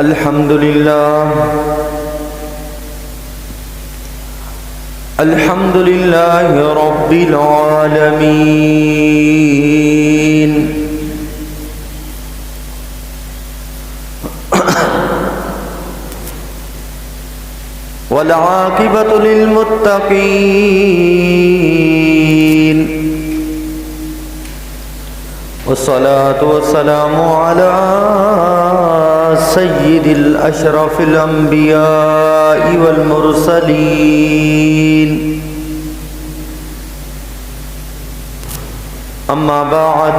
الحمد لله رب العالمين والعاقبة للمتقين والصلاة والسلام على سيد الأشرف الأنبياء والمرسلين أما بعد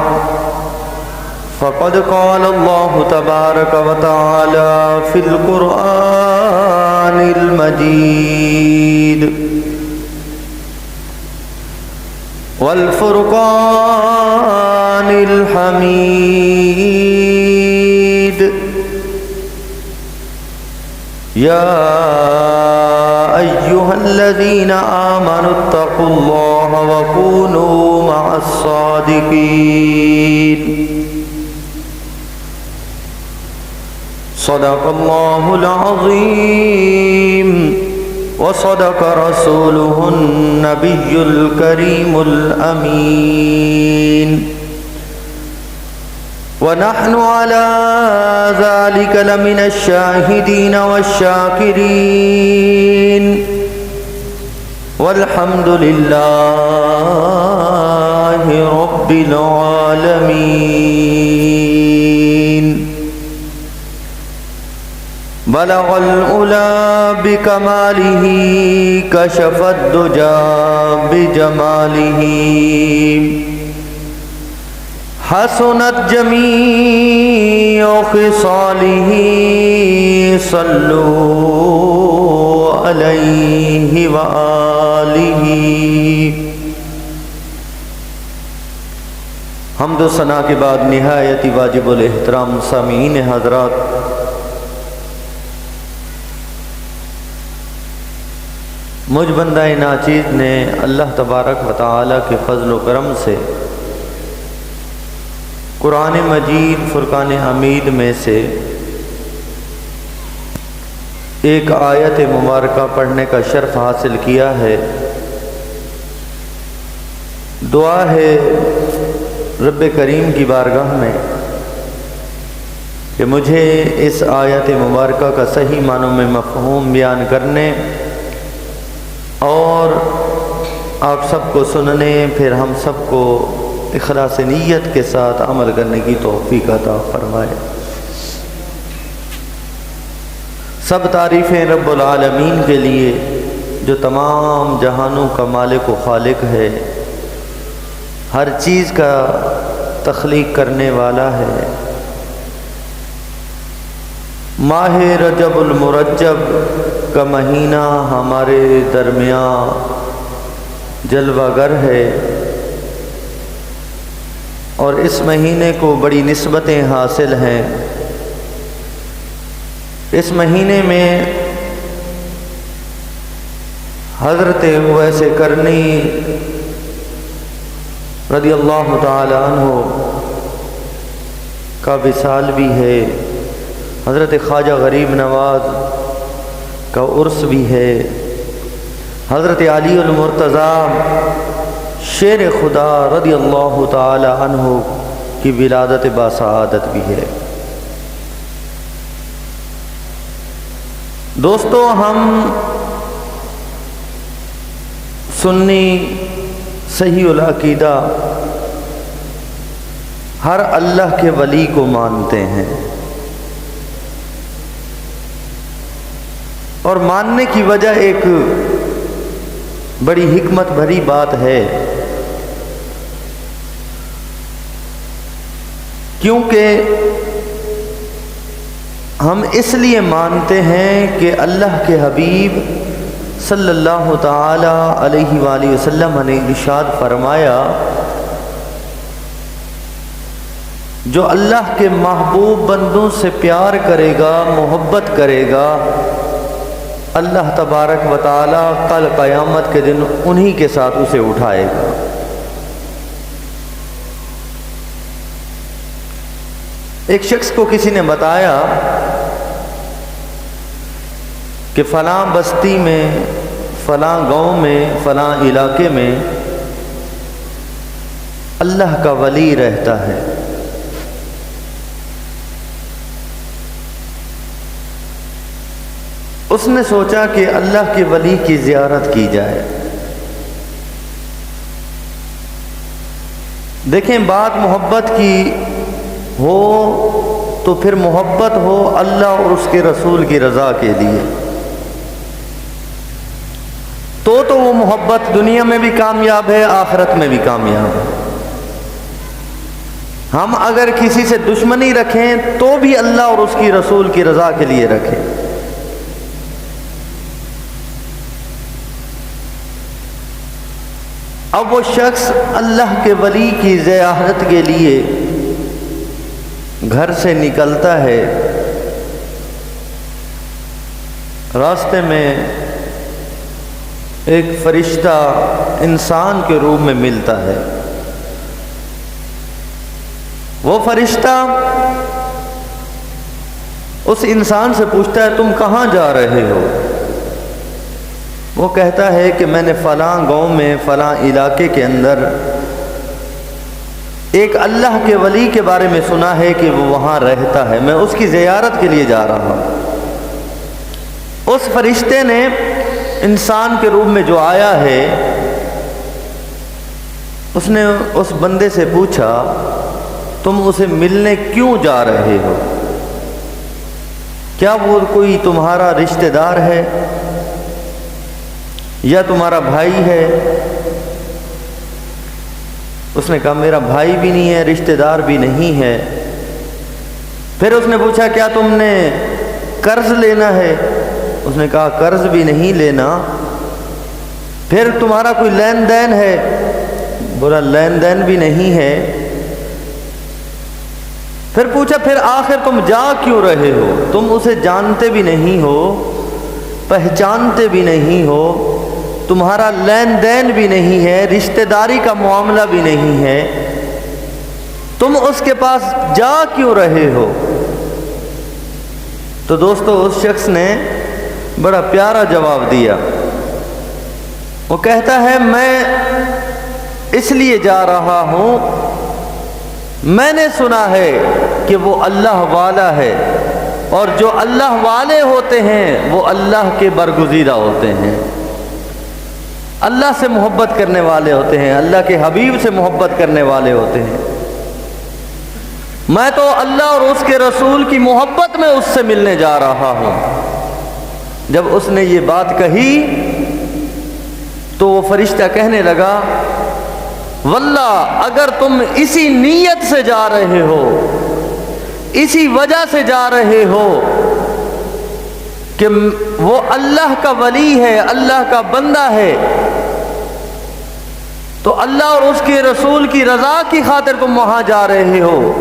فقد قال الله تبارك وتعالى في القرآن المجيد والفرقان الحميد يا أيها الذين آمنوا اتقوا الله وكونوا مع الصادقين صدق الله العظيم وصدق رسوله النبي الكريم الأمين ونحن على ذلك لمن الشاهدين والشاكرين والحمد لله رب العالمين بلغ العلا بكماله كشف الدجى بجماله حسنت جميع خصاله صلوا عليه وآله حمد و ثنا کے بعد نہایت واجب الاحترام سامعین حضرات، مجھ بندہ ناچیز نے اللہ تبارک و تعالی کے فضل و کرم سے قرآن مجید فرقان حمید میں سے ایک آیت مبارکہ پڑھنے کا شرف حاصل کیا ہے۔ دعا ہے رب کریم کی بارگاہ میں کہ مجھے اس آیت مبارکہ کا صحیح معنوں میں مفہوم بیان کرنے اور آپ سب کو سننے، پھر ہم سب کو اخلاص نیت کے ساتھ عمل کرنے کی توفیق عطا فرمائے۔ سب تعریفیں رب العالمین کے لیے جو تمام جہانوں کا مالک و خالق ہے، ہر چیز کا تخلیق کرنے والا ہے۔ ماہ رجب المرجب کا مہینہ ہمارے درمیان جلوہ گر ہے، اور اس مہینے کو بڑی نسبتیں حاصل ہیں۔ اس مہینے میں حضرت اویس کرنی رضی اللہ تعالی عنہ کا وصال بھی ہے، حضرت خواجہ غریب نواز کا عرس بھی ہے، حضرت علی المرتضیٰ شیر خدا رضی اللہ تعالی عنہ کی ولادت باسعادت بھی ہے۔ دوستو، ہم سنی صحیح العقیدہ ہر اللہ کے ولی کو مانتے ہیں، اور ماننے کی وجہ ایک بڑی حکمت بھری بات ہے، کیونکہ ہم اس لیے مانتے ہیں کہ اللہ کے حبیب صلی اللہ تعالی علیہ وآلہ وسلم نے ارشاد فرمایا، جو اللہ کے محبوب بندوں سے پیار کرے گا، محبت کرے گا، اللہ تبارک و تعالی کل قیامت کے دن انہی کے ساتھ اسے اٹھائے گا۔ ایک شخص کو کسی نے بتایا کہ فلاں بستی میں، فلاں گاؤں میں، فلاں علاقے میں اللہ کا ولی رہتا ہے، اس نے سوچا کہ اللہ کے ولی کی زیارت کی جائے۔ دیکھیں، بات محبت کی ہو تو پھر محبت ہو اللہ اور اس کے رسول کی رضا کے لیے، تو وہ محبت دنیا میں بھی کامیاب ہے، آخرت میں بھی کامیاب ہے۔ ہم اگر کسی سے دشمنی رکھیں تو بھی اللہ اور اس کی رسول کی رضا کے لیے رکھیں۔ اب وہ شخص اللہ کے ولی کی زیارت کے لیے گھر سے نکلتا ہے، راستے میں ایک فرشتہ انسان کے روپ میں ملتا ہے۔ وہ فرشتہ اس انسان سے پوچھتا ہے، تم کہاں جا رہے ہو؟ وہ کہتا ہے کہ میں نے فلاں گاؤں میں، فلاں علاقے کے اندر ایک اللہ کے ولی کے بارے میں سنا ہے کہ وہ وہاں رہتا ہے، میں اس کی زیارت کے لیے جا رہا ہوں۔ اس فرشتے نے انسان کے روپ میں جو آیا ہے، اس نے اس بندے سے پوچھا، تم اسے ملنے کیوں جا رہے ہو؟ کیا وہ کوئی تمہارا رشتہ دار ہے یا تمہارا بھائی ہے؟ اس نے کہا میرا بھائی بھی نہیں ہے، رشتہ دار بھی نہیں ہے۔ پھر اس نے پوچھا کیا تم نے قرض لینا ہے؟ اس نے کہا قرض بھی نہیں لینا۔ پھر تمہارا کوئی لین دین ہے؟ بولا لین دین بھی نہیں ہے۔ پھر پوچھا پھر آخر تم جا کیوں رہے ہو؟ تم اسے جانتے بھی نہیں ہو، پہچانتے بھی نہیں ہو، تمہارا لین دین بھی نہیں ہے، رشتہ داری کا معاملہ بھی نہیں ہے، تم اس کے پاس جا کیوں رہے ہو؟ تو دوستو اس شخص نے بڑا پیارا جواب دیا۔ وہ کہتا ہے میں اس لیے جا رہا ہوں، میں نے سنا ہے کہ وہ اللہ والا ہے، اور جو اللہ والے ہوتے ہیں وہ اللہ کے برگزیدہ ہوتے ہیں، اللہ سے محبت کرنے والے ہوتے ہیں، اللہ کے حبیب سے محبت کرنے والے ہوتے ہیں۔ میں تو اللہ اور اس کے رسول کی محبت میں اس سے ملنے جا رہا ہوں۔ جب اس نے یہ بات کہی تو وہ فرشتہ کہنے لگا، واللہ اگر تم اسی نیت سے جا رہے ہو، اسی وجہ سے جا رہے ہو کہ وہ اللہ کا ولی ہے، اللہ کا بندہ ہے، تو اللہ اور اس کے رسول کی رضا کی خاطر تم وہاں جا رہے ہو،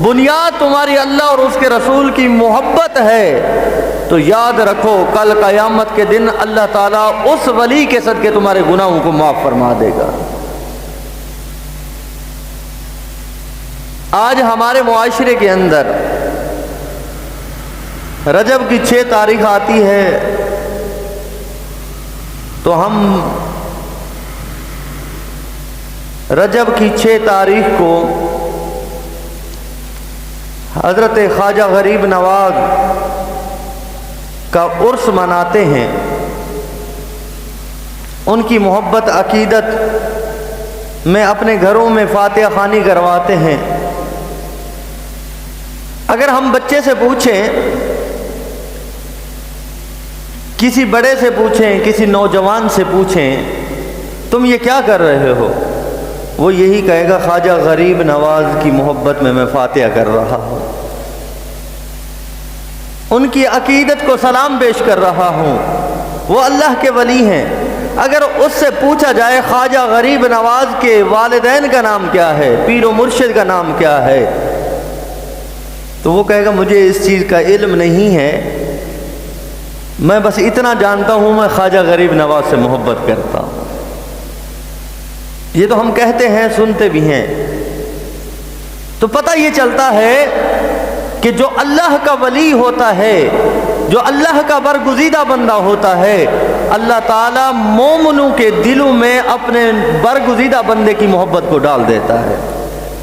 بنیاد تمہاری اللہ اور اس کے رسول کی محبت ہے، تو یاد رکھو کل قیامت کے دن اللہ تعالیٰ اس ولی کے صدقے تمہارے گناہوں کو معاف فرما دے گا۔ آج ہمارے معاشرے کے اندر رجب کی 6 تاریخ آتی ہے تو ہم رجب کی 6 تاریخ کو حضرت خواجہ غریب نواز کا عرس مناتے ہیں، ان کی محبت عقیدت میں اپنے گھروں میں فاتحہ خوانی کرواتے ہیں۔ اگر ہم بچے سے پوچھیں، کسی بڑے سے پوچھیں، کسی نوجوان سے پوچھیں تم یہ کیا کر رہے ہو، وہ یہی کہے گا خواجہ غریب نواز کی محبت میں فاتحہ کر رہا ہوں، ان کی عقیدت کو سلام پیش کر رہا ہوں، وہ اللہ کے ولی ہیں۔ اگر اس سے پوچھا جائے خواجہ غریب نواز کے والدین کا نام کیا ہے، پیر و مرشد کا نام کیا ہے، تو وہ کہے گا مجھے اس چیز کا علم نہیں ہے، میں بس اتنا جانتا ہوں میں خواجہ غریب نواز سے محبت کرتا ہوں۔ یہ تو ہم کہتے ہیں، سنتے بھی ہیں، تو پتہ یہ چلتا ہے کہ جو اللہ کا ولی ہوتا ہے جو اللہ کا برگزیدہ بندہ ہوتا ہے، اللہ تعالیٰ مومنوں کے دلوں میں اپنے برگزیدہ بندے کی محبت کو ڈال دیتا ہے،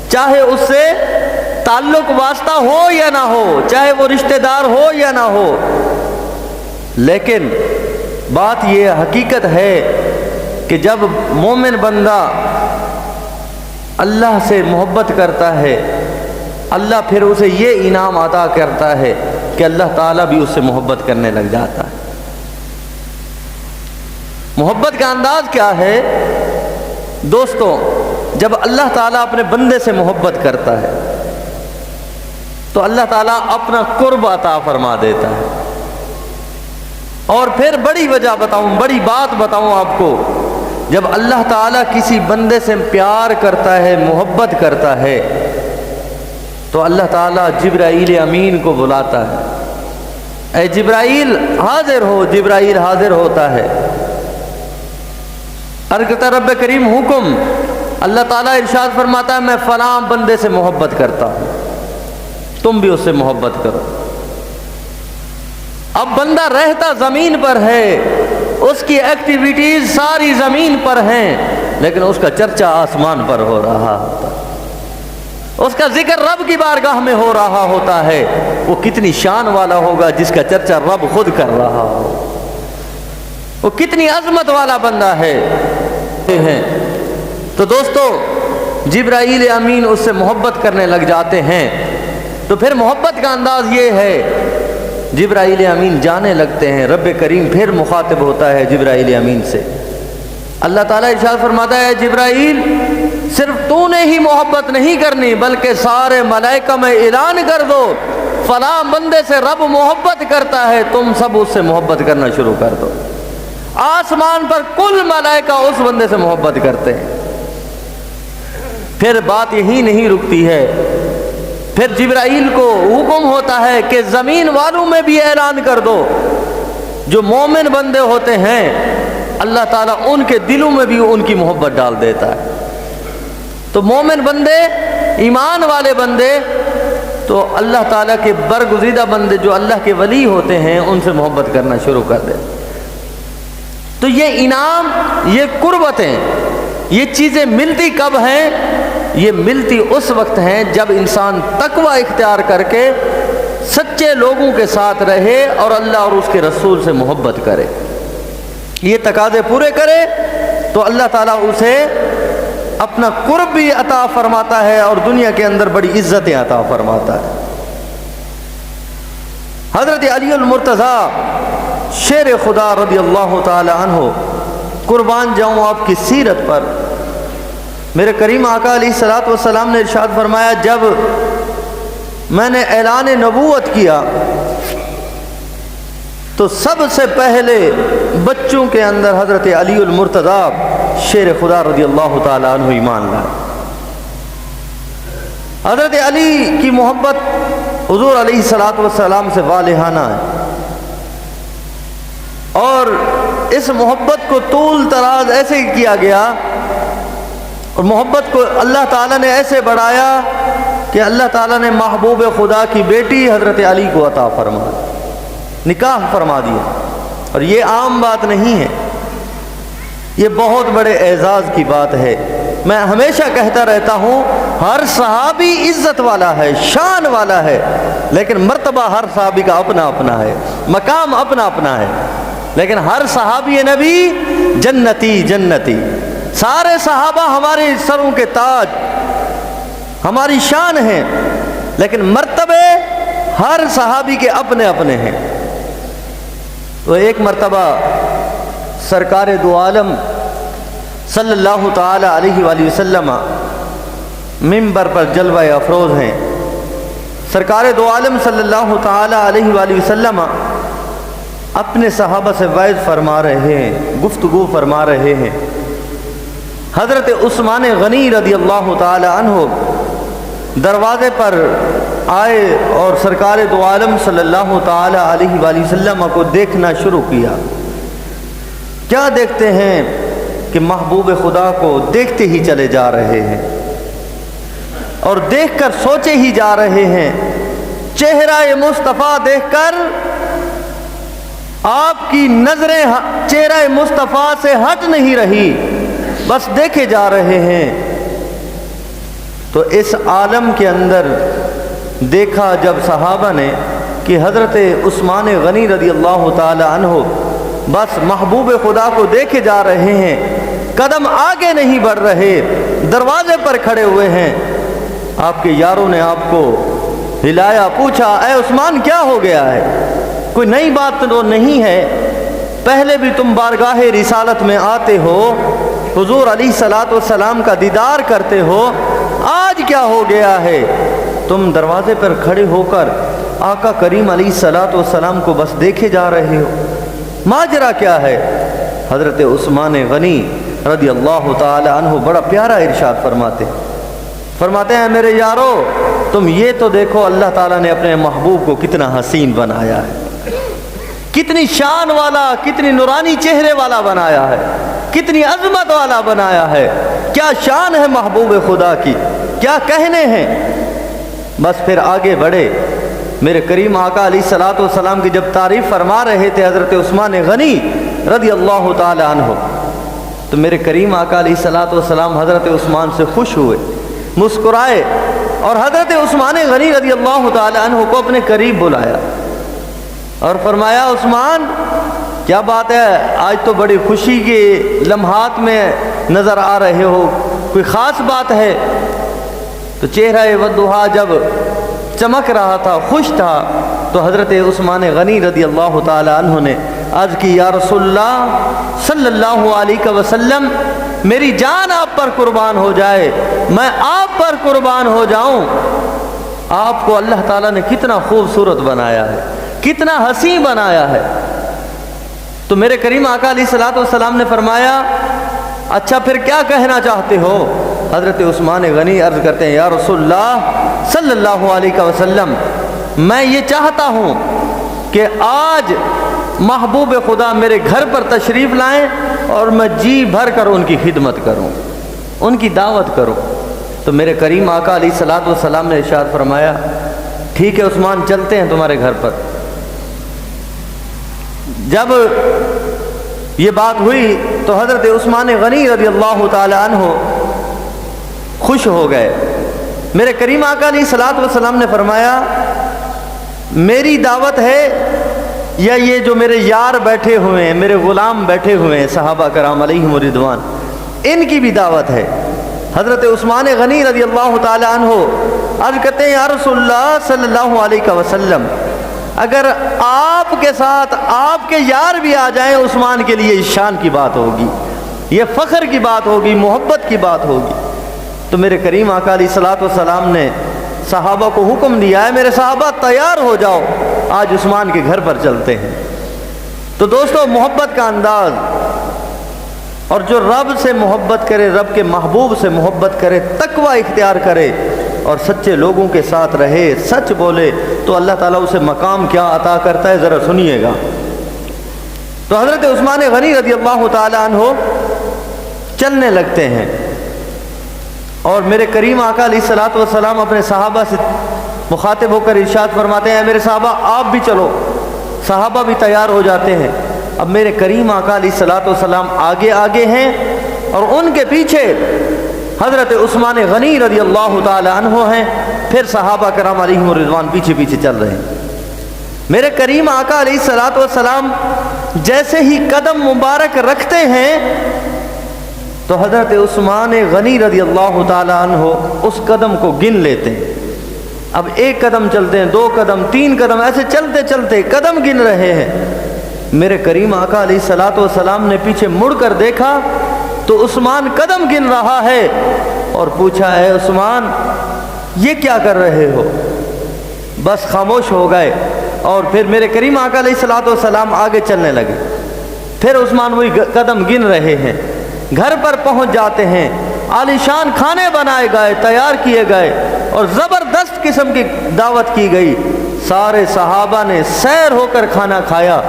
چاہے اس سے تعلق واسطہ ہو یا نہ ہو، چاہے وہ رشتہ دار ہو یا نہ ہو۔ لیکن بات یہ حقیقت ہے کہ جب مومن بندہ اللہ سے محبت کرتا ہے، اللہ پھر اسے یہ انعام عطا کرتا ہے کہ اللہ تعالیٰ بھی اس سے محبت کرنے لگ جاتا ہے۔ محبت کا انداز کیا ہے دوستو؟ جب اللہ تعالیٰ اپنے بندے سے محبت کرتا ہے تو اللہ تعالیٰ اپنا قرب عطا فرما دیتا ہے۔ اور پھر بڑی وجہ بتاؤں، بڑی بات بتاؤں آپ کو، جب اللہ تعالیٰ کسی بندے سے پیار کرتا ہے، محبت کرتا ہے، تو اللہ تعالیٰ جبرائیل امین کو بلاتا ہے، اے جبرائیل حاضر ہو۔ جبرائیل حاضر ہوتا ہے، عرض کرتا رب کریم حکم۔ اللہ تعالیٰ ارشاد فرماتا ہے میں فلاں بندے سے محبت کرتا ہوں، تم بھی اس سے محبت کرو۔ اب بندہ رہتا زمین پر ہے، اس کی ایکٹیویٹیز ساری زمین پر ہیں، لیکن اس کا چرچا آسمان پر ہو رہا ہوتا ہے، اس کا ذکر رب کی بارگاہ میں ہو رہا ہوتا ہے۔ وہ کتنی شان والا ہوگا جس کا چرچا رب خود کر رہا ہو، وہ کتنی عظمت والا بندہ ہے۔ تو دوستو جبرائیل امین اس سے محبت کرنے لگ جاتے ہیں، تو پھر محبت کا انداز یہ ہے، جبرائیل امین جانے لگتے ہیں، رب کریم پھر مخاطب ہوتا ہے جبرائیل امین سے۔ اللہ تعالیٰ ارشاد فرماتا ہے جبرائیل صرف تو نے ہی محبت نہیں کرنی بلکہ سارے ملائکہ میں اعلان کر دو فلاں بندے سے رب محبت کرتا ہے، تم سب اس سے محبت کرنا شروع کر دو۔ آسمان پر کل ملائکہ اس بندے سے محبت کرتے ہیں۔ پھر بات یہی نہیں رکتی ہے، پھر جبرائیل کو حکم ہوتا ہے کہ زمین والوں میں بھی اعلان کر دو، جو مومن بندے ہوتے ہیں اللہ تعالیٰ ان کے دلوں میں بھی ان کی محبت ڈال دیتا ہے۔ تو مومن بندے، ایمان والے بندے، تو اللہ تعالیٰ کے برگزیدہ بندے جو اللہ کے ولی ہوتے ہیں ان سے محبت کرنا شروع کر دے۔ تو یہ انعام، یہ قربتیں، یہ چیزیں ملتی کب ہیں؟ یہ ملتی اس وقت ہیں جب انسان تقوی اختیار کر کے سچے لوگوں کے ساتھ رہے اور اللہ اور اس کے رسول سے محبت کرے، یہ تقاضے پورے کرے تو اللہ تعالیٰ اسے اپنا قرب بھی عطا فرماتا ہے اور دنیا کے اندر بڑی عزتیں عطا فرماتا ہے۔ حضرت علی المرتضیٰ شیر خدا رضی اللہ تعالی عنہ، قربان جاؤں آپ کی سیرت پر، میرے کریم آقا علیہ الصلوۃ والسلام نے ارشاد فرمایا جب میں نے اعلان نبوت کیا تو سب سے پہلے بچوں کے اندر حضرت علی المرتضیٰ شیر خدا رضی اللہ تعالی عنہ ایمان لائے۔ حضرت علی کی محبت حضور علیہ الصلوۃ والسلام سے والہانہ ہے، اور اس محبت کو طول تراز ایسے کیا گیا اور محبت کو اللہ تعالیٰ نے ایسے بڑھایا کہ اللہ تعالیٰ نے محبوب خدا کی بیٹی حضرت علی کو عطا فرما، نکاح فرما دیا۔ اور یہ عام بات نہیں ہے، یہ بہت بڑے اعزاز کی بات ہے۔ میں ہمیشہ کہتا رہتا ہوں ہر صحابی عزت والا ہے، شان والا ہے، لیکن مرتبہ ہر صحابی کا اپنا اپنا ہے، مقام اپنا اپنا ہے، لیکن ہر صحابی نبی جنتی جنتی، سارے صحابہ ہمارے سروں کے تاج، ہماری شان ہیں، لیکن مرتبے ہر صحابی کے اپنے اپنے ہیں۔ تو ایک مرتبہ سرکار دو عالم صلی اللہ تعالی علیہ وآلہ وسلم منبر پر جلوہ افروز ہیں۔ سرکار دو عالم صلی اللہ تعالی علیہ وآلہ وسلم اپنے صحابہ سے وعظ فرما رہے ہیں، گفتگو فرما رہے ہیں۔ حضرت عثمان غنی رضی اللہ تعالی عنہ دروازے پر آئے اور سرکار دو عالم صلی اللہ تعالی علیہ وآلہ وسلم کو دیکھنا شروع کیا۔ کیا دیکھتے ہیں کہ محبوب خدا کو دیکھتے ہی چلے جا رہے ہیں اور دیکھ کر سوچے ہی جا رہے ہیں، چہرہ مصطفیٰ دیکھ کر آپ کی نظریں چہرہ مصطفیٰ سے ہٹ نہیں رہی، بس دیکھے جا رہے ہیں۔ تو اس عالم کے اندر دیکھا جب صحابہ نے کہ حضرت عثمان غنی رضی اللہ تعالی عنہ بس محبوب خدا کو دیکھے جا رہے ہیں، قدم آگے نہیں بڑھ رہے، دروازے پر کھڑے ہوئے ہیں، آپ کے یاروں نے آپ کو ہلایا، پوچھا اے عثمان کیا ہو گیا ہے؟ کوئی نئی بات تو نہیں ہے؟ پہلے بھی تم بارگاہ رسالت میں آتے ہو، حضور علیہ الصلوۃ والسلام کا دیدار کرتے ہو، آج کیا ہو گیا ہے؟ تم دروازے پر کھڑے ہو کر آقا کریم علیہ الصلوۃ والسلام کو بس دیکھے جا رہے ہو، ماجرا کیا ہے؟ حضرت عثمان غنی رضی اللہ تعالی عنہ بڑا پیارا ارشاد فرماتے ہیں میرے یارو، تم یہ تو دیکھو اللہ تعالیٰ نے اپنے محبوب کو کتنا حسین بنایا ہے، کتنی شان والا، کتنی نورانی چہرے والا بنایا ہے، کتنی عظمت والا بنایا ہے، کیا شان ہے محبوب خدا کی، کیا کہنے ہیں۔ بس پھر آگے بڑھے، میرے کریم آقا علیہ الصلوۃ والسلام کی جب تعریف فرما رہے تھے حضرت عثمان غنی رضی اللہ تعالی عنہ، تو میرے کریم آقا علیہ الصلوۃ والسلام حضرت عثمان سے خوش ہوئے، مسکرائے، اور حضرت عثمان غنی رضی اللہ تعالی عنہ کو اپنے قریب بلایا اور فرمایا عثمان کیا بات ہے، آج تو بڑی خوشی کے لمحات میں نظر آ رہے ہو، کوئی خاص بات ہے؟ تو چہرہ والضحیٰ جب چمک رہا تھا، خوش تھا، تو حضرت عثمان غنی رضی اللہ تعالی عنہ نے عرض کی یا رسول اللہ صلی اللہ علیہ وسلم، میری جان آپ پر قربان ہو جائے، میں آپ پر قربان ہو جاؤں، آپ کو اللہ تعالیٰ نے کتنا خوبصورت بنایا ہے، کتنا حسین بنایا ہے۔ تو میرے کریم آقا علیہ الصلوۃ والسلام نے فرمایا اچھا پھر کیا کہنا چاہتے ہو؟ حضرت عثمان غنی عرض کرتے ہیں یا رسول اللہ صلی اللہ علیہ وسلم، میں یہ چاہتا ہوں کہ آج محبوب خدا میرے گھر پر تشریف لائیں اور میں جی بھر کر ان کی خدمت کروں، ان کی دعوت کروں۔ تو میرے کریم آقا علیہ الصلوۃ والسلام نے ارشاد فرمایا ٹھیک ہے عثمان، چلتے ہیں تمہارے گھر پر۔ جب یہ بات ہوئی تو حضرت عثمان غنی رضی اللہ تعالی عنہ خوش ہو گئے۔ میرے کریم آقا علیہ الصلوۃ والسلام نے فرمایا میری دعوت ہے یا یہ جو میرے یار بیٹھے ہوئے ہیں، میرے غلام بیٹھے ہوئے ہیں صحابہ کرام علیہم رضوان، ان کی بھی دعوت ہے؟ حضرت عثمان غنی رضی اللہ تعالی عنہ عرض کرتے ہیں یا رسول اللہ صلی اللہ علیہ وسلم، اگر آپ کے ساتھ آپ کے یار بھی آ جائیں عثمان کے لیے شان کی بات ہوگی، یہ فخر کی بات ہوگی، محبت کی بات ہوگی۔ تو میرے کریم آقا علیہ الصلوۃ والسلام نے صحابہ کو حکم دیا ہے میرے صحابہ تیار ہو جاؤ، آج عثمان کے گھر پر چلتے ہیں۔ تو دوستو محبت کا انداز، اور جو رب سے محبت کرے، رب کے محبوب سے محبت کرے، تقوی اختیار کرے اور سچے لوگوں کے ساتھ رہے، سچ بولے، تو اللہ تعالیٰ اسے مقام کیا عطا کرتا ہے ذرا سنیے گا۔ تو حضرت عثمان غنی رضی اللہ تعالی عنہ چلنے لگتے ہیں، اور میرے کریم آقا علیہ الصلوۃ والسلام اپنے صحابہ سے مخاطب ہو کر ارشاد فرماتے ہیں میرے صحابہ آپ بھی چلو۔ صحابہ بھی تیار ہو جاتے ہیں۔ اب میرے کریم آقا علیہ الصلوۃ والسلام آگے آگے ہیں اور ان کے پیچھے حضرت عثمان غنی رضی اللہ تعالی عنہ ہیں، پھر صحابہ کرام علیہم رضوان پیچھے پیچھے چل رہے ہیں۔ میرے کریم آقا علیہ الصلوۃ والسلام جیسے ہی قدم مبارک رکھتے ہیں تو حضرت عثمان غنی رضی اللہ تعالی عنہ اس قدم کو گن لیتے ہیں۔ اب ایک قدم چلتے ہیں، دو قدم، تین قدم، ایسے چلتے چلتے قدم گن رہے ہیں۔ میرے کریم آقا علیہ الصلوۃ والسلام نے پیچھے مڑ کر دیکھا تو عثمان قدم گن رہا ہے، اور پوچھا اے عثمان یہ کیا کر رہے ہو؟ بس خاموش ہو گئے، اور پھر میرے کریم آقا علیہ الصلوۃ والسلام آگے چلنے لگے۔ پھر عثمان وہی قدم گن رہے ہیں، گھر پر پہنچ جاتے ہیں، عالیشان کھانے بنائے گئے، تیار کیے گئے، اور زبردست قسم کی دعوت کی گئی۔ سارے صحابہ نے سیر ہو کر کھانا کھایا،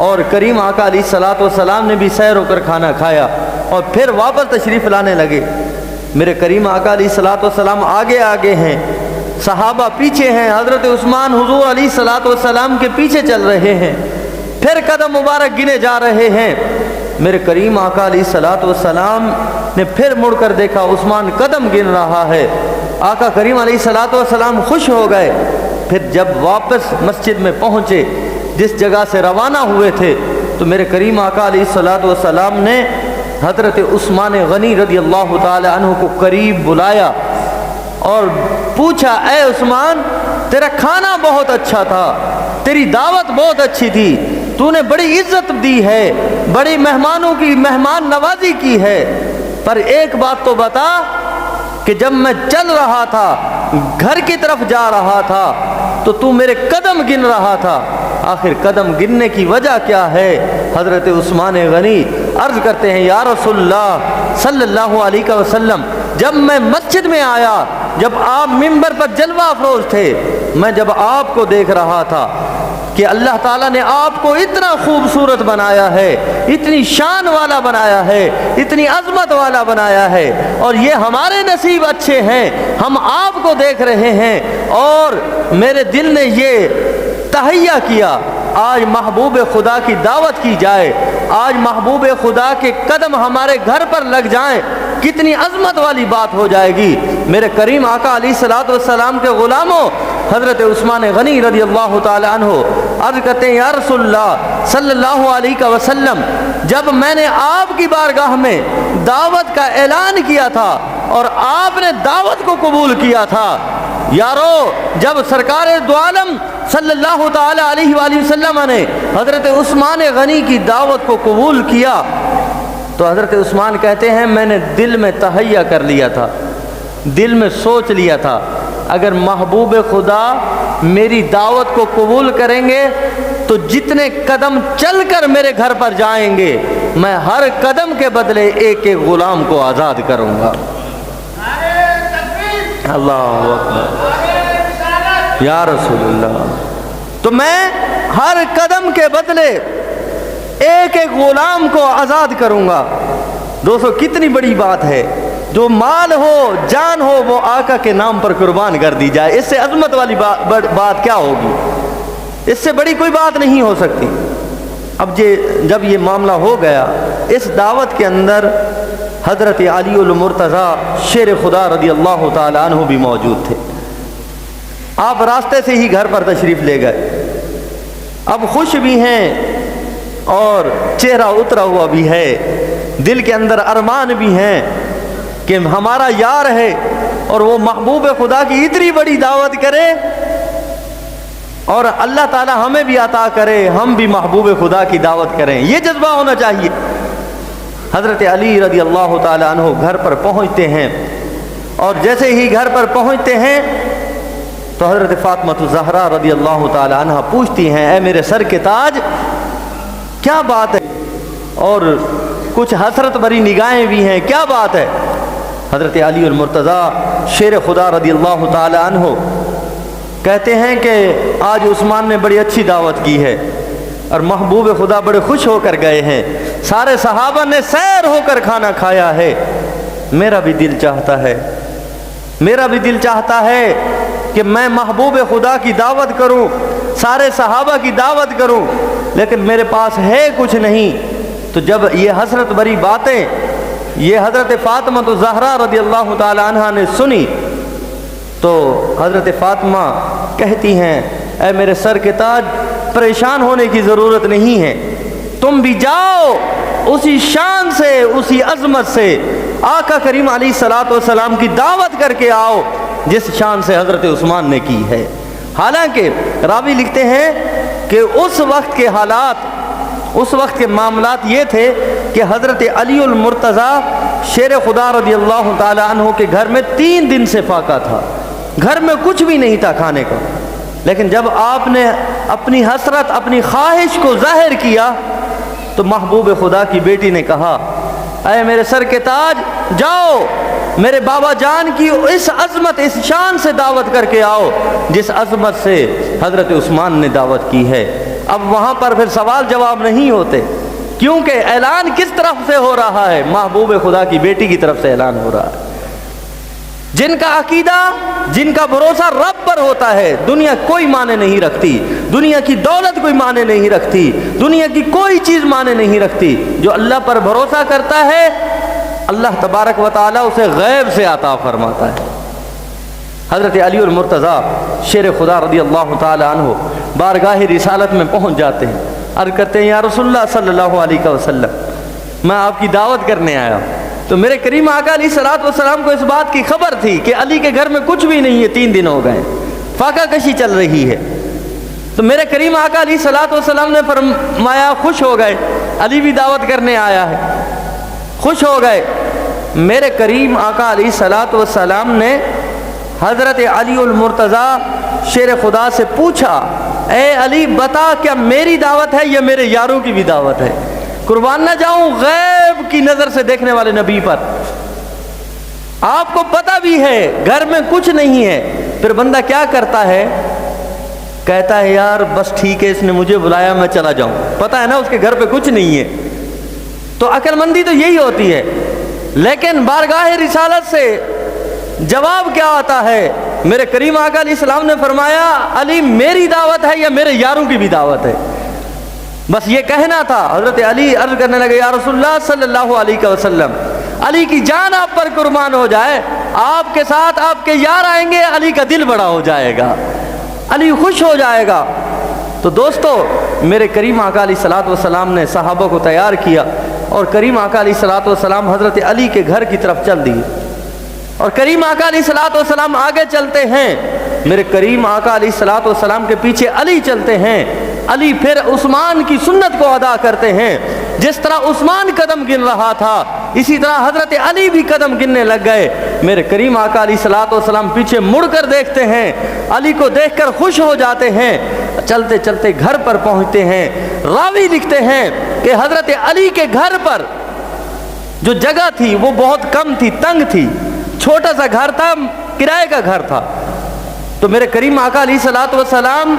اور کریم آقا علیہ الصلوۃ والسلام نے بھی سیر ہو کر کھانا کھایا، اور پھر واپس تشریف لانے لگے۔ میرے کریم آقا علیہ الصلوۃ والسلام آگے آگے ہیں، صحابہ پیچھے ہیں، حضرت عثمان حضور علیہ الصلوۃ والسلام کے پیچھے چل رہے ہیں۔ پھر قدم مبارک گنے جا رہے ہیں۔ میرے کریم آقا علیہ الصلوۃ والسلام نے پھر مڑ کر دیکھا عثمان قدم گن رہا ہے۔ آقا کریم علیہ الصلوۃ والسلام خوش ہو گئے۔ پھر جب واپس مسجد میں پہنچے جس جگہ سے روانہ ہوئے تھے، تو میرے کریم آقا علیہ الصلوۃ والسلام نے حضرت عثمان غنی رضی اللہ تعالی عنہ کو قریب بلایا اور پوچھا، اے عثمان، تیرا کھانا بہت اچھا تھا، تیری دعوت بہت اچھی تھی، تو نے بڑی عزت دی ہے، بڑی مہمانوں کی مہمان نوازی کی ہے، پر ایک بات تو بتا کہ جب میں چل رہا تھا، گھر کی طرف جا رہا تھا، تو میرے قدم گن رہا تھا، آخر قدم گننے کی وجہ کیا ہے؟ حضرت عثمان غنی عرض کرتے ہیں، یا رسول اللہ صلی اللہ علیہ وسلم، جب میں مسجد میں آیا، جب آپ منبر پر جلوہ افروز تھے، میں جب آپ کو دیکھ رہا تھا کہ اللہ تعالیٰ نے آپ کو اتنا خوبصورت بنایا ہے، اتنی شان والا بنایا ہے، اتنی عظمت والا بنایا ہے، اور یہ ہمارے نصیب اچھے ہیں، ہم آپ کو دیکھ رہے ہیں، اور میرے دل نے یہ تہیہ کیا آج محبوب خدا کی دعوت کی جائے، آج محبوب خدا کے قدم ہمارے گھر پر لگ جائیں، کتنی عظمت والی بات ہو جائے گی۔ میرے کریم آقا علیہ الصلوۃ والسلام کے غلاموں، حضرت عثمان غنی رضی اللہ تعالی عنہ عرض کرتے ہیں، یا رسول اللہ صلی اللہ علیہ وسلم، جب میں نے آپ کی بارگاہ میں دعوت کا اعلان کیا تھا اور آپ نے دعوت کو قبول کیا تھا، یارو جب سرکار دو عالم صلی اللہ تعالی علیہ وآلہ وسلم نے حضرت عثمان غنی کی دعوت کو قبول کیا، تو حضرت عثمان کہتے ہیں، میں نے دل میں تہیہ کر لیا تھا، دل میں سوچ لیا تھا، اگر محبوب خدا میری دعوت کو قبول کریں گے تو جتنے قدم چل کر میرے گھر پر جائیں گے، میں ہر قدم کے بدلے ایک ایک غلام کو آزاد کروں گا۔ اللہ اکبر، یا رسول اللہ، تو میں ہر قدم کے بدلے ایک ایک غلام کو آزاد کروں گا۔ دوستو کتنی بڑی بات ہے، جو مال ہو، جان ہو، وہ آقا کے نام پر قربان کر دی جائے، اس سے عظمت والی بات کیا ہوگی؟ اس سے بڑی کوئی بات نہیں ہو سکتی۔ اب جب یہ معاملہ ہو گیا، اس دعوت کے اندر حضرت علی المرتضیٰ شیر خدا رضی اللہ تعالی عنہ بھی موجود تھے۔ آپ راستے سے ہی گھر پر تشریف لے گئے، اب خوش بھی ہیں اور چہرہ اترا ہوا بھی ہے، دل کے اندر ارمان بھی ہیں کہ ہمارا یار ہے اور وہ محبوب خدا کی اتنی بڑی دعوت کرے، اور اللہ تعالی ہمیں بھی عطا کرے ہم بھی محبوب خدا کی دعوت کریں، یہ جذبہ ہونا چاہیے۔ حضرت علی رضی اللہ تعالی عنہ گھر پر پہنچتے ہیں، اور جیسے ہی گھر پر پہنچتے ہیں تو حضرت فاطمہ الزہرا رضی اللہ تعالی عنہ پوچھتی ہیں، اے میرے سر کے تاج، کیا بات ہے؟ اور کچھ حسرت بھری نگاہیں بھی ہیں، کیا بات ہے؟ حضرت علی المرتضیٰ شیر خدا رضی اللہ تعالی عنہ کہتے ہیں کہ آج عثمان نے بڑی اچھی دعوت کی ہے اور محبوب خدا بڑے خوش ہو کر گئے ہیں، سارے صحابہ نے سیر ہو کر کھانا کھایا ہے، میرا بھی دل چاہتا ہے کہ میں محبوب خدا کی دعوت کروں، سارے صحابہ کی دعوت کروں، لیکن میرے پاس ہے کچھ نہیں۔ تو جب یہ حسرت بھری باتیں یہ حضرت فاطمہ الزہرا رضی اللہ تعالی عنہ نے سنی، تو حضرت فاطمہ کہتی ہیں، اے میرے سر کے تاج، پریشان ہونے کی ضرورت نہیں ہے، تم بھی جاؤ اسی شان سے، اسی عظمت سے آقا کریم علیہ الصلوۃ والسلام کی دعوت کر کے آؤ جس شان سے حضرت عثمان نے کی ہے۔ حالانکہ راوی لکھتے ہیں کہ اس وقت کے حالات، اس وقت کے معاملات یہ تھے کہ حضرت علی المرتضیٰ شیر خدا رضی اللہ تعالی عنہ کے گھر میں 3 دن سے فاقہ تھا، گھر میں کچھ بھی نہیں تھا کھانے کا، لیکن جب آپ نے اپنی حسرت، اپنی خواہش کو ظاہر کیا تو محبوب خدا کی بیٹی نے کہا، اے میرے سر کے تاج، جاؤ میرے بابا جان کی اس عظمت، اس شان سے دعوت کر کے آؤ جس عظمت سے حضرت عثمان نے دعوت کی ہے۔ اب وہاں پر پھر سوال جواب نہیں ہوتے، کیونکہ اعلان کس طرف سے ہو رہا ہے؟ محبوب خدا کی بیٹی کی طرف سے اعلان ہو رہا ہے۔ جن کا عقیدہ، جن کا بھروسہ رب پر ہوتا ہے، دنیا کوئی معنی نہیں رکھتی، دنیا کی دولت کوئی معنی نہیں رکھتی، دنیا کی کوئی چیز معنی نہیں رکھتی۔ جو اللہ پر بھروسہ کرتا ہے اللہ تبارک و تعالیٰ اسے غیب سے عطا فرماتا ہے۔ حضرت علی المرتضیٰ شیر خدا رضی اللہ تعالی عنہ بارگاہ رسالت میں پہنچ جاتے ہیں، عرض کرتے ہیں یا رسول اللہ صلی اللہ علیہ وسلم، میں آپ کی دعوت کرنے آیا ہوں۔ تو میرے کریم آقا علیہ الصلوۃ والسلام کو اس بات کی خبر تھی کہ علی کے گھر میں کچھ بھی نہیں ہے، 3 دن ہو گئے، فاقہ کشی چل رہی ہے۔ تو میرے کریم آقا علیہ الصلوۃ والسلام نے فرمایا خوش ہو گئے، علی بھی دعوت کرنے آیا ہے، خوش ہو گئے۔ میرے کریم آقا علیہ الصلوۃ والسلام نے حضرت علی المرتضیٰ شیر خدا سے پوچھا، اے علی بتا کیا میری دعوت ہے یا میرے یاروں کی بھی دعوت ہے؟ قربان نہ جاؤں غیب کی نظر سے دیکھنے والے نبی پر، آپ کو پتہ بھی ہے گھر میں کچھ نہیں ہے، پھر بندہ کیا کرتا ہے؟ کہتا ہے یار بس ٹھیک ہے، اس نے مجھے بلایا میں چلا جاؤں، پتہ ہے نا اس کے گھر پہ کچھ نہیں ہے۔ تو عقل مندی تو یہی ہوتی ہے۔ لیکن بارگاہ رسالت سے جواب کیا آتا ہے؟ میرے کریم آقا علیہ السلام نے فرمایا علی میری دعوت ہے یا میرے یاروں کی بھی دعوت ہے؟ بس یہ کہنا تھا۔ حضرت علی عرض کرنے لگے یا رسول اللہ صلی اللہ علیہ وسلم، علی کی جان آپ پر قربان ہو جائے، آپ کے ساتھ آپ کے یار آئیں گے، علی کا دل بڑا ہو جائے گا، علی خوش ہو جائے گا۔ تو دوستو میرے کریم آقا علیہ الصلوۃ والسلام نے صحابہ کو تیار کیا اور کریم آقا علیہ الصلوۃ والسلام حضرت علی کے گھر کی طرف چل دیے، اور کریم آقا علیہ الصلوۃ والسلام آگے چلتے ہیں، میرے کریم آقا علیہ الصلوۃ والسلام کے پیچھے علی چلتے ہیں، علی پھر عثمان کی سنت کو ادا کرتے ہیں۔ جس طرح عثمان قدم گن رہا تھا اسی طرح حضرت علی بھی قدم گننے لگ گئے۔ میرے کریم آقا علیہ الصلوۃ والسلام پیچھے مڑ کر دیکھتے ہیں، علی کو دیکھ کر خوش ہو جاتے ہیں۔ چلتے چلتے گھر پر پہنچتے ہیں۔ راوی لکھتے ہیں کہ حضرت علی کے گھر پر جو جگہ تھی وہ بہت کم تھی، تنگ تھی، چھوٹا سا گھر تھا، کرائے کا گھر تھا۔ تو میرے کریم آقا علیہ الصلوۃ والسلام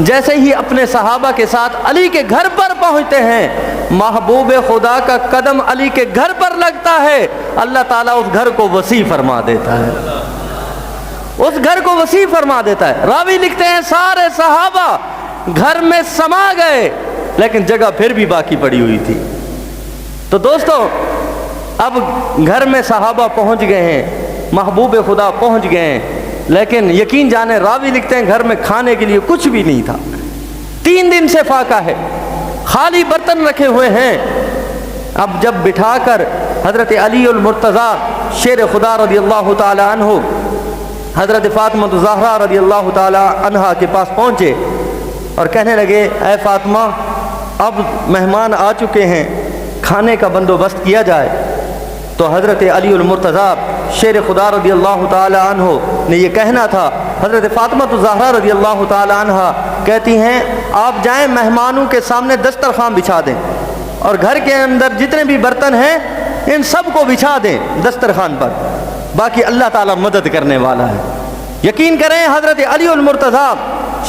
جیسے ہی اپنے صحابہ کے ساتھ علی کے گھر پر پہنچتے ہیں، محبوب خدا کا قدم علی کے گھر پر لگتا ہے، اللہ تعالیٰ اس گھر کو وسیع فرما دیتا ہے، اس گھر کو وسیع فرما دیتا ہے۔ راوی لکھتے ہیں سارے صحابہ گھر میں سما گئے لیکن جگہ پھر بھی باقی پڑی ہوئی تھی۔ تو دوستو اب گھر میں صحابہ پہنچ گئے ہیں، محبوب خدا پہنچ گئے ہیں، لیکن یقین جانے راوی لکھتے ہیں گھر میں کھانے کے لیے کچھ بھی نہیں تھا، 3 دن سے فاقہ ہے، خالی برتن رکھے ہوئے ہیں۔ اب جب بٹھا کر حضرت علی المرتضیٰ شیر خدا رضی اللہ تعالی عنہ حضرت فاطمہ الزہرا رضی اللہ تعالی عنہا کے پاس پہنچے اور کہنے لگے اے فاطمہ اب مہمان آ چکے ہیں، کھانے کا بندوبست کیا جائے۔ تو حضرت علی المرتضیٰ شیر خدا رضی اللہ تعالی عنہ نے یہ کہنا تھا، حضرت فاطمہ الزہرا رضی اللہ تعالی عنہا کہتی ہیں آپ جائیں مہمانوں کے سامنے دسترخوان بچھا دیں اور گھر کے اندر جتنے بھی برتن ہیں ان سب کو بچھا دیں دسترخوان پر، باقی اللہ تعالیٰ مدد کرنے والا ہے۔ یقین کریں حضرت علی المرتضیٰ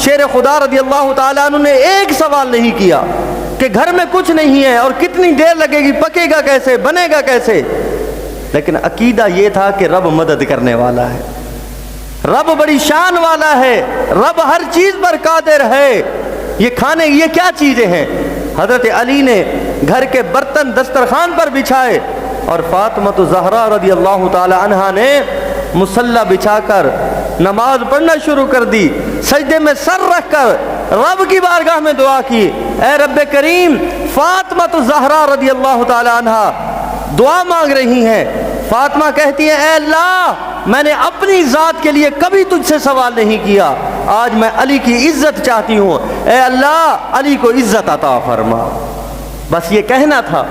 شیر خدا رضی اللہ تعالی عنہ نے ایک سوال نہیں کیا کہ گھر میں کچھ نہیں ہے اور کتنی دیر لگے گی، پکے گا کیسے، بنے گا کیسے، لیکن عقیدہ یہ تھا کہ رب مدد کرنے والا ہے، رب بڑی شان والا ہے، رب ہر چیز پر قادر ہے۔ یہ کھانے یہ کیا چیزیں ہیں؟ حضرت علی نے گھر کے برتن دسترخوان پر بچھائے اور فاطمہ الزہرا رضی اللہ تعالی عنہا نے مصلی بچھا کر نماز پڑھنا شروع کر دی، سجدے میں سر رکھ کر رب کی بارگاہ میں دعا کی، اے رب کریم فاطمہ الزہرا رضی اللہ تعالی عنہا دعا مانگ رہی ہیں۔ فاطمہ کہتی ہے اے اللہ میں نے اپنی ذات کے لیے کبھی تجھ سے سوال نہیں کیا، آج میں علی کی عزت چاہتی ہوں، اے اللہ علی کو عزت عطا فرما۔ بس یہ کہنا تھا،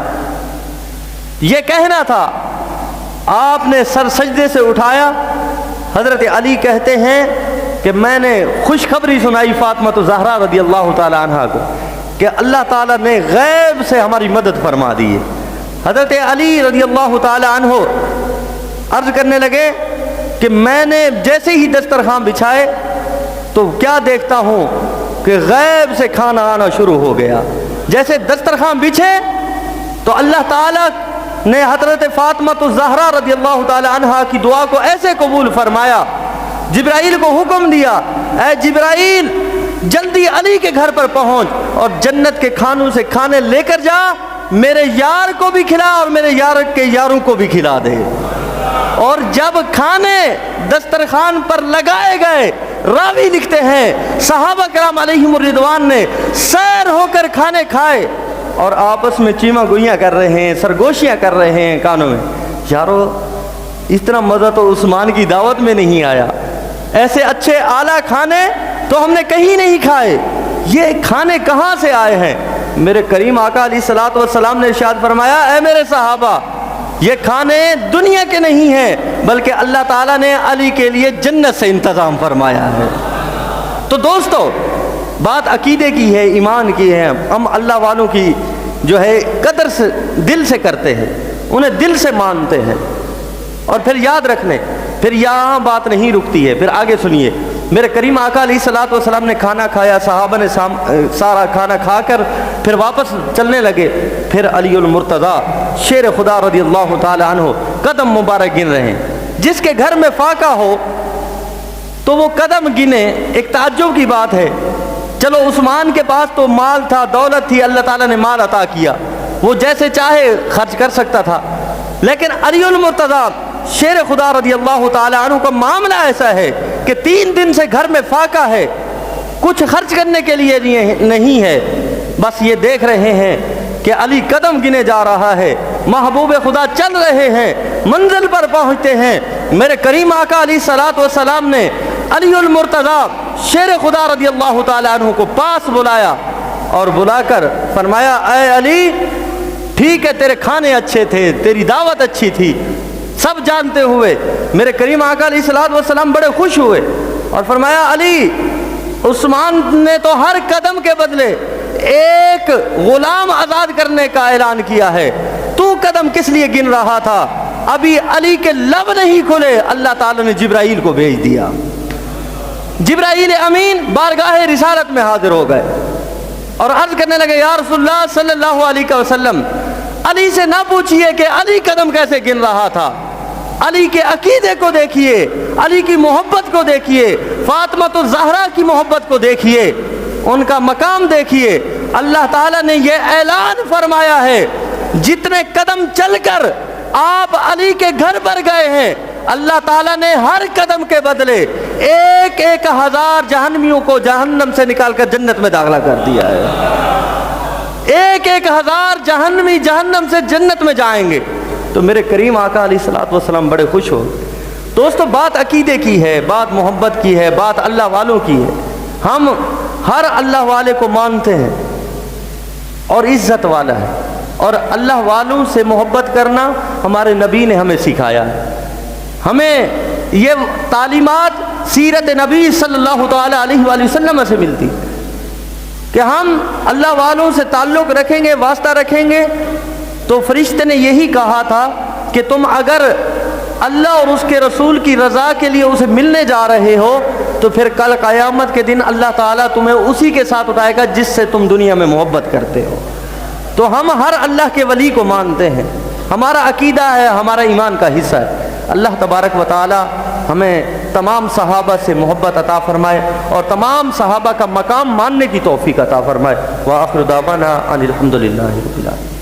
یہ کہنا تھا۔ آپ نے سر سجدے سے اٹھایا، حضرت علی کہتے ہیں کہ میں نے خوشخبری سنائی فاطمہ الزہرا رضی اللہ تعالی عنہا کو کہ اللہ تعالیٰ نے غیب سے ہماری مدد فرما دی ہے۔ حضرت علی رضی اللہ تعالی عنہ عرض کرنے لگے کہ میں نے جیسے ہی دسترخوان بچھائے تو کیا دیکھتا ہوں کہ غیب سے کھانا آنا شروع ہو گیا۔ جیسے دسترخوان بچھے تو اللہ تعالیٰ نے حضرت فاطمہ الزہرا رضی اللہ تعالی عنہا کی دعا کو ایسے قبول فرمایا، جبرائیل کو حکم دیا، اے جبرائیل جلدی علی کے گھر پر پہنچ اور جنت کے کھانوں سے کھانے لے کر جا، میرے یار کو بھی کھلا اور میرے یار کے یاروں کو بھی کھلا دے۔ اور جب کھانے دسترخوان پر لگائے گئے، راوی لکھتے ہیں صحابہ کرام علیہم الرضوان نے سیر ہو کر کھانے کھائے اور آپس میں چیمہ گوئیاں کر رہے ہیں، سرگوشیاں کر رہے ہیں کانوں میں، یارو اتنا مزہ تو عثمان کی دعوت میں نہیں آیا، ایسے اچھے اعلیٰ کھانے تو ہم نے کہیں نہیں کھائے، یہ کھانے کہاں سے آئے ہیں؟ میرے کریم آقا علیہ الصلوۃ والسلام نے ارشاد فرمایا، اے میرے صحابہ یہ کھانے دنیا کے نہیں ہیں بلکہ اللہ تعالیٰ نے علی کے لیے جنت سے انتظام فرمایا ہے۔ تو دوستو بات عقیدے کی ہے، ایمان کی ہے، ہم اللہ والوں کی جو ہے قدر سے دل سے کرتے ہیں، انہیں دل سے مانتے ہیں۔ اور پھر یاد رکھنے، پھر یہاں بات نہیں رکتی ہے، پھر آگے سنیے، میرے کریم آقا علیہ الصلوۃ والسلام نے کھانا کھایا، صحابہ نے سارا کھانا کھا کر پھر واپس چلنے لگے، پھر علی المرتضیٰ شیر خدا رضی اللہ تعالی عنہ قدم مبارک گن رہے ہیں۔ جس کے گھر میں فاقہ ہو تو وہ قدم گنے، ایک تعجب کی بات ہے۔ چلو عثمان کے پاس تو مال تھا، دولت تھی، اللہ تعالیٰ نے مال عطا کیا، وہ جیسے چاہے خرچ کر سکتا تھا، لیکن علی المرتضیٰ شیر خدا رضی اللہ تعالی عنہ کا معاملہ ایسا ہے کہ 3 دن سے گھر میں فاقہ ہے، کچھ خرچ کرنے کے لیے نہیں ہے، بس یہ دیکھ رہے ہیں کہ علی قدم گنے جا رہا ہے، محبوب خدا چل رہے ہیں، منزل پر پہنچتے ہیں۔ میرے کریم آقا علیہ الصلوۃ والسلام نے علی المرتضیٰ شیر خدا رضی اللہ تعالی عنہ کو پاس بلایا اور بلا کر فرمایا، اے علی ٹھیک ہے تیرے کھانے اچھے تھے، تیری دعوت اچھی تھی، سب جانتے ہوئے میرے کریم آقا علیہ الصلوۃ والسلام بڑے خوش ہوئے اور فرمایا، علی عثمان نے تو ہر قدم کے بدلے ایک غلام آزاد کرنے کا اعلان کیا ہے، تو قدم کس لیے گن رہا تھا؟ ابھی علی کے لب نہیں کھلے، اللہ تعالیٰ نے جبرائیل کو بھیج دیا، جبرائیل امین بارگاہ رسالت میں حاضر ہو گئے اور عرض کرنے لگے، یا رسول اللہ صلی اللہ علیہ وسلم علی سے نہ پوچھئے کہ علی قدم کیسے گن رہا تھا، علی کے عقیدے کو دیکھیے، علی کی محبت کو دیکھیے، فاطمہ الزہرا کی محبت کو دیکھیے، ان کا مقام دیکھیے۔ اللہ تعالیٰ نے یہ اعلان فرمایا ہے، جتنے قدم چل کر آپ علی کے گھر پر گئے ہیں، اللہ تعالیٰ نے ہر قدم کے بدلے 1,000 جہنمیوں کو جہنم سے نکال کر جنت میں داخلہ کر دیا ہے۔ 1,000 جہنمی جہنم سے جنت میں جائیں گے۔ تو میرے کریم آقا علیہ الصلوۃ والسلام بڑے خوش ہو۔ دوستو بات عقیدے کی ہے، بات محبت کی ہے، بات اللہ والوں کی ہے۔ ہم ہر اللہ والے کو مانتے ہیں اور عزت والا ہے، اور اللہ والوں سے محبت کرنا ہمارے نبی نے ہمیں سکھایا ہے۔ ہمیں یہ تعلیمات سیرت نبی صلی اللہ تعالی علیہ وآلہ وسلم سے ملتی کہ ہم اللہ والوں سے تعلق رکھیں گے، واسطہ رکھیں گے۔ تو فرشتے نے یہی کہا تھا کہ تم اگر اللہ اور اس کے رسول کی رضا کے لیے اسے ملنے جا رہے ہو تو پھر کل قیامت کے دن اللہ تعالیٰ تمہیں اسی کے ساتھ اٹھائے گا جس سے تم دنیا میں محبت کرتے ہو۔ تو ہم ہر اللہ کے ولی کو مانتے ہیں، ہمارا عقیدہ ہے، ہمارا ایمان کا حصہ ہے۔ اللہ تبارک و تعالی ہمیں تمام صحابہ سے محبت عطا فرمائے اور تمام صحابہ کا مقام ماننے کی توفیق عطا فرمائے۔ وآخر دعوانا ان الحمد للہ رب العالمین۔